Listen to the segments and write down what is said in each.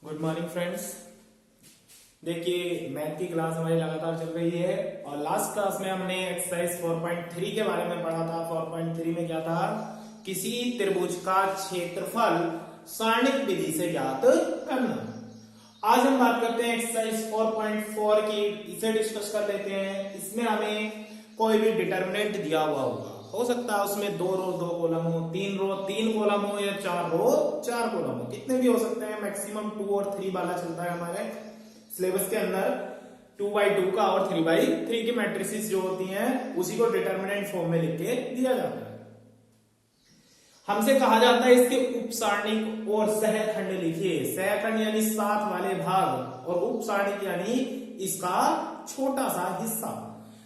Good morning friends. देखिए math की class हमारी लगातार चल रही है और लास्ट क्लास में हमने एक्सरसाइज 4.3 के बारे में पढ़ा था। 4.3 में क्या था, किसी त्रिभुज का क्षेत्रफल सारणिक विधि से ज्ञात करना। आज हम बात करते हैं एक्सरसाइज 4.4 की, इसे डिस्कस कर लेते हैं। इसमें हमें कोई भी डिटरमिनेंट दिया हुआ होगा, हो सकता है उसमें 2 रो 2 कॉलम हो, 3 रो 3 कॉलम हो या 4 रो 4 कॉलम हो, कितने भी हो सकते हैं। मैक्सिमम 2 और 3 वाला चलता है हमारे सिलेबस के अंदर। 2x2 का और 3x3 की मैट्रिसेस जो होती हैं उसी को डिटरमिनेंट फॉर्म में लिख के दिया जाता है। हमसे कहा जाता है इसके उपसारणिक और सहखंड लिखिए। सहखंड यानी साथ वाले भाग और उपसारणिक यानी इसका छोटा सा हिस्सा।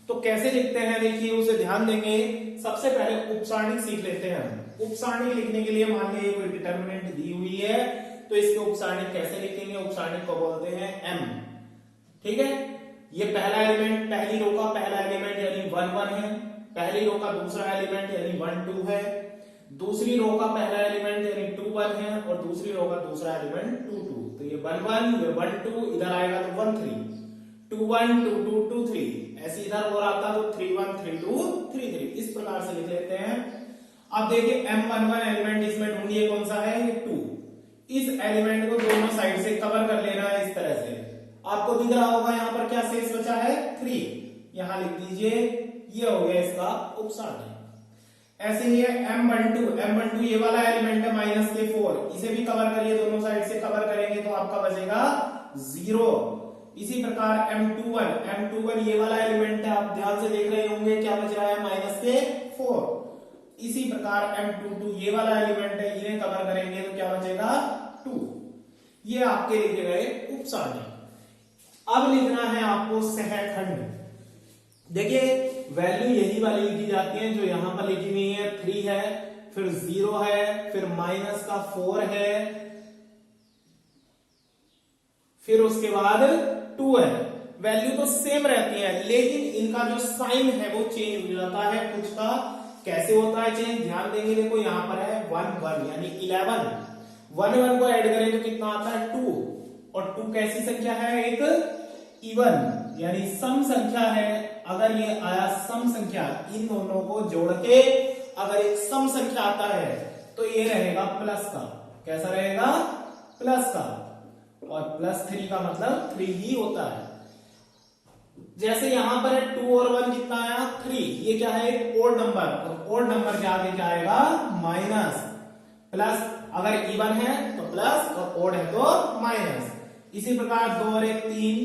तो कैसे लिखते हैं देखिए, उसे ध्यान देंगे। सबसे पहले उपसारणिक सीख लेते हैं। उपसारणिक लिखने के लिए मान लीजिए कोई डिटरमिनेंट दी हुई है, तो इसके उपसारणिक कैसे लिखेंगे? उपसारणिक को बोलते हैं m। ठीक है, ये पहला एलिमेंट, पहली रो का पहला एलिमेंट यानी 1 1 है, पहली रो का दूसरा एलिमेंट यानी 1 2 है, दूसरी रो का पहला एलिमेंट यानी 2 1 है और दूसरी रो का दूसरा एलिमेंट 2 2। तो ये 1 1, ये 1 2, इधर आएगा तो 1 3, 2 1 2 2 2 3, ऐसे इधर और आता तो 3 1 3 2 3 3। इस प्रकार से लिख लेते हैं। अब देखिए m11 एलिमेंट इसमें ढूंढिए कौन सा है, ये 2। इस एलिमेंट को दोनों साइड से कवर कर लेना है इस तरह से। आपको दिख रहा होगा यहाँ पर क्या शेष बचा है, 3। यहां लिख दीजिए, ये हो गया इसका उपसारणिक। ऐसे ही है m12 ये वाला एलिमेंट है -4, इसे भी कवर करिए, दोनों साइड से कवर करेंगे तो आपका बचेगा 0। इसी प्रकार M21 ये वाला एलिमेंट है, आप ध्यान से देख रहे होंगे क्या बच रहा है, -4। इसी प्रकार M22 ये वाला एलिमेंट है, इन्हें कवर करेंगे तो क्या बचेगा, 2। ये आपके लिखे गए उपसारणिक। अब लिखना है आपको सहखंड। देखिए वैल्यू यही वाली लिखी जाती है जो यहां पर लिखी हुई है, 3 है, फिर 0 है, फिर -4 है, फिर उसके बाद 2 है। वैल्यू तो सेम रहती है लेकिन इनका जो साइन है वो चेंज हो जाता है कुछ का। कैसे होता है चेंज, ध्यान देंगे। देखो यहां पर है 1 1 यानी 11, 1 1 को ऐड करें तो कितना आता है, 2। और 2 कैसी संख्या है, एक इवन यानी सम संख्या है। अगर ये आया सम संख्या, इन दोनों को जोड़ के अगर एक सम संख्या आता है तो ये रहेगा प्लस का। कैसा रहेगा, प्लस का। और +3 का मतलब 3 ही होता है। जैसे यहां पर है 2 और 1 कितना आया, 3। ये क्या है, एक ओड नंबर, और ओड नंबर के आगे क्या आएगा, माइनस। प्लस अगर इवन है तो प्लस और ओड है तो माइनस। इसी प्रकार 2 और 1 3,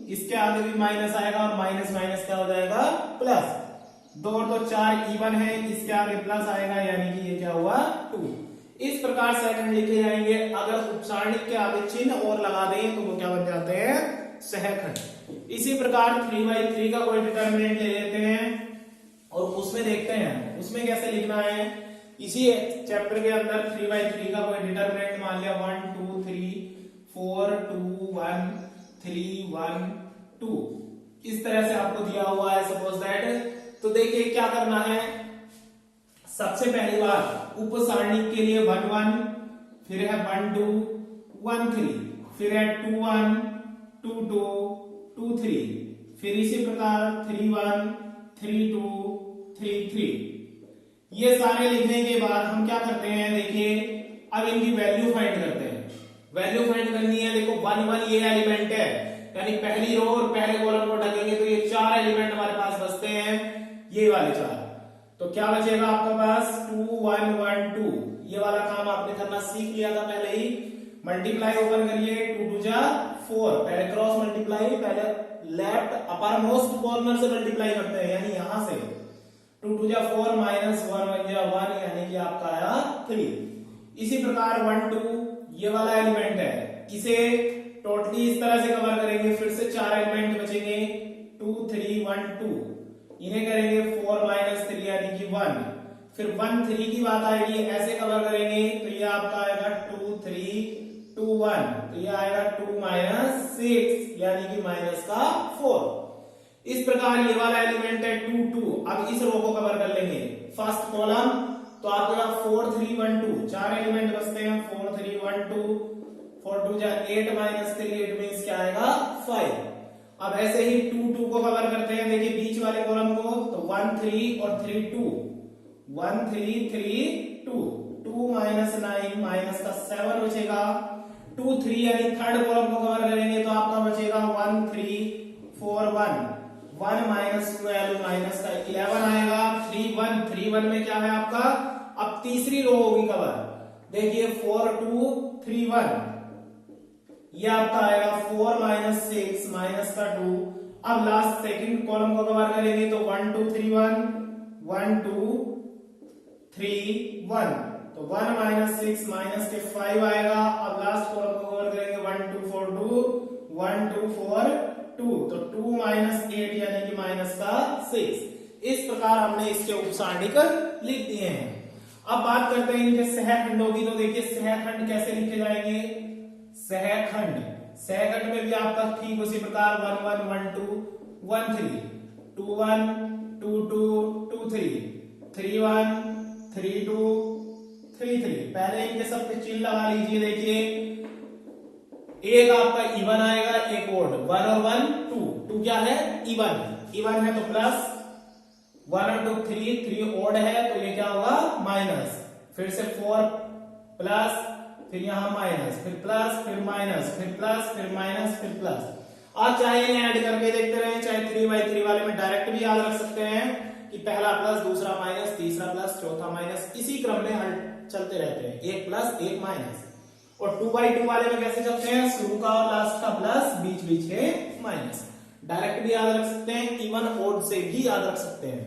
इसके आगे भी माइनस आएगा और माइनस माइनस क्या हो जाएगा, प्लस। 2 और 2 4 इवन है, इसके आगे प्लस आएगा यानी कि ये क्या हुआ, 2। इस प्रकार सहखंड लिखे जाएंगे। अगर उपसारणिक के आगे चिन्ह और लगा दें तो वो क्या बन जाते हैं, सहखंड। इसी प्रकार 3/3 का कोई डिटरमिनेंट ले लेते हैं और उसमें देखते हैं उसमें कैसे लिखना है। इसी चैप्टर के अंदर 3/3 का कोई डिटरमिनेंट मान लिया 1 2 3 4 2 1 3 1 2, इस तरह से आपको दिया हुआ है सपोज दैट। तो देखिए क्या करना है, सबसे पहली बार उपसारणिक के लिए 1 1, फिर है 1 2 1 3, फिर है 2 1 2 2 2 3, फिर इसी प्रकार 3 1 3 2 3 3। ये सारे लिखने के बाद हम क्या करते हैं, देखिए अब इनकी वैल्यू फाइंड करते हैं। वैल्यू फाइंड करनी है। देखो 1 1 ये एलिमेंट है, यानी पहली रो और पहले कॉलम को ढकेंगे तो ये 4 एलिमेंट हमारे पास बचते हैं, ये वाले 4। तो क्या बचेगा आपके पास, 2 1 1 2। ये वाला काम आपने करना सीख लिया था पहले ही। मल्टीप्लाई ओपन करिए, 2 2 जा 4, पहले क्रॉस मल्टीप्लाई, पहले लेफ्ट अपर मोस्ट कॉर्नर से मल्टीप्लाई करते हैं यानी यहां से। 2 2 जा 4 -1 1 जा 1 यानी कि आपका आया 3। इसी प्रकार 1 2 ये वाला एलिमेंट है, इसे टोटली इस तरह से कवर करेंगे, फिर से 4 एलिमेंट बचेंगे 2 3 1 2, इन्हें करेंगे 4 -3 यानी कि 1। फिर 1 3 की बात आएगी, ऐसे कवर करेंगे तो ये आपका आएगा 2 3 2 1, तो ये आएगा 2 -6 यानी कि -4। इस प्रकार ये वाला एलिमेंट है 2 2। अब इस रो को कवर कर लेंगे, फर्स्ट कॉलम तो आपका 4 3 1 2, 4 एलिमेंट बचते हैं, 4 3 1 2, 4 2 जा 8 माइनस 3 8 मीन्स क्या आएगा 5। अब ऐसे ही 2 2 को कवर करते हैं, देखिए बीच वाले कॉलम को, तो 1 3 और 3 2, 1 3 3 2, 2 माइनस 9 माइनस का 7 बचेगा, 2 3 यानी थर्ड कॉलम को कवर करेंगे तो आपका बचेगा 1 3 4 1, 1 माइनस 12 माइनस का 11 आएगा, 3 1 3 1 में क्या है आपका, अब तीसरी रो होगी कवर, देखिए 4 2 3 1, ये आपका आएगा 4 माइनस 6 माइनस का 2। अब लास्ट सेकंड कॉलम को कवर करेंगे तो 1 2 3 1, 1 2 3 1, तो 1 माइनस 6 माइनस के 5 आएगा। अब लास्ट कॉलम को कवर करेंगे 1 2 4 2, 1 2 4 2, तो 2 माइनस 8 यानी कि माइनस का 6। इस प्रकार हमने इसके उपसारणिक लिख दिए हैं। अब बात करते हैं इनके सहखंडों की, तो देखिए सहखंड कैसे लिखे जाएंगे, सहखंड में भी आपका ठीक उसी प्रकार 1 1 1 2 1 3, 2 1 2 2 2 3, 3 1 3 2 3 3। पहले इनके सबके चिन्ह लगा लीजिए, देखिए एक आपका इवन आएगा, एक ओड, 1 और 1 2, 2 क्या है इवन है तो प्लस, 1 और 2 3, 3 ओड है तो ये क्या होगा माइनस, फिर से 4 प्लस, फिर यहां माइनस, फिर प्लस, फिर माइनस, फिर प्लस, फिर माइनस, फिर प्लस। आप चाहे ऐड करके देखते रहे, चाहे 3/3 वाले में डायरेक्ट भी याद रख सकते हैं कि पहला प्लस, दूसरा माइनस, तीसरा प्लस, चौथा माइनस, इसी क्रम में हल चलते रहते हैं, एक प्लस एक माइनस। और 2/2 वाले में कैसे चलते हैं, शुरू का और लास्ट का प्लस, बीच बीच के माइनस। डायरेक्ट भी याद रख सकते हैं, इवन ओड से भी याद रख सकते हैं।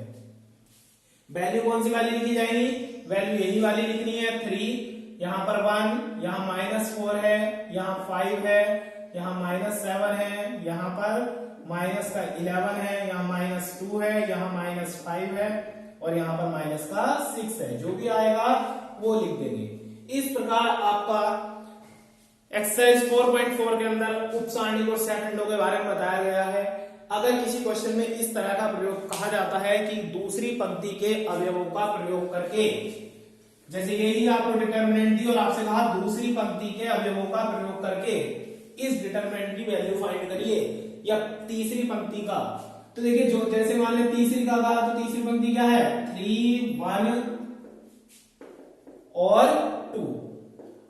वैल्यू कौन सी वाली लिखी जाएगी, वैल्यू यही वाली लिखनी है, 3, यहां पर 1, यहां -4 है, यहां 5 है, यहां -7 है, यहां पर माइनस का 11 है, यहां -2 है, यहां -5 है और यहां पर माइनस का 6 है। जो भी आएगा वो लिख देंगे। इस प्रकार आपका एक्सरसाइज 4.4 के अंदर उपसारणिक और सहखंडों के बारे में बताया गया है। अगर किसी क्वेश्चन में इस तरह का प्रयोग कहा जाता है कि दूसरी पंक्ति के अवयवों का प्रयोग करके, जैसे यही आपको डिटरमिनेंट दी और आपसे कहा दूसरी पंक्ति के अवयवों का प्रयोग करके इस डिटरमिनेंट की वैल्यू फाइंड करिए, या तीसरी पंक्ति का, तो देखिए जो जैसे मान लें तीसरी का कहा तो तीसरी पंक्ति क्या है, 3 1 और 2।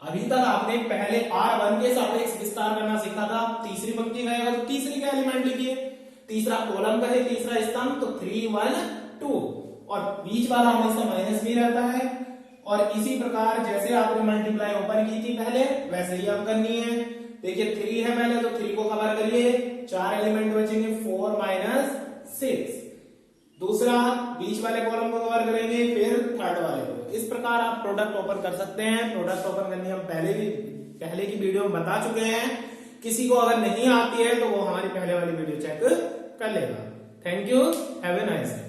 अभी तक आपने पहले R1 के सापेक्ष विस्तार करना सीखा था। तीसरी पंक्ति कहेगा तो तीसरी का एलिमेंट लिखिए, तीसरा कॉलम कहे, तीसरा स्तंभ, तो 3 1 2 और बीच वाला हमेशा माइनस भी रहता है। और इसी प्रकार जैसे आपने मल्टीप्लाई ओपन की थी पहले, वैसे ही अब करनी है। देखिए 3 है पहले तो 3 को कवर करिए, 4 एलिमेंट बचेंगे, 4 6। दूसरा बीच वाले कॉलम को कवर करेंगे, फिर थर्ड वाले को। इस प्रकार आप प्रोडक्ट ओपन कर सकते हैं। प्रोडक्ट ओपन करनी हम पहले की वीडियो में बता चुके हैं। किसी को अगर नहीं आती है तो वो हमारी पहले वाली वीडियो चेक कर लेगा। Thank you, have a nice day.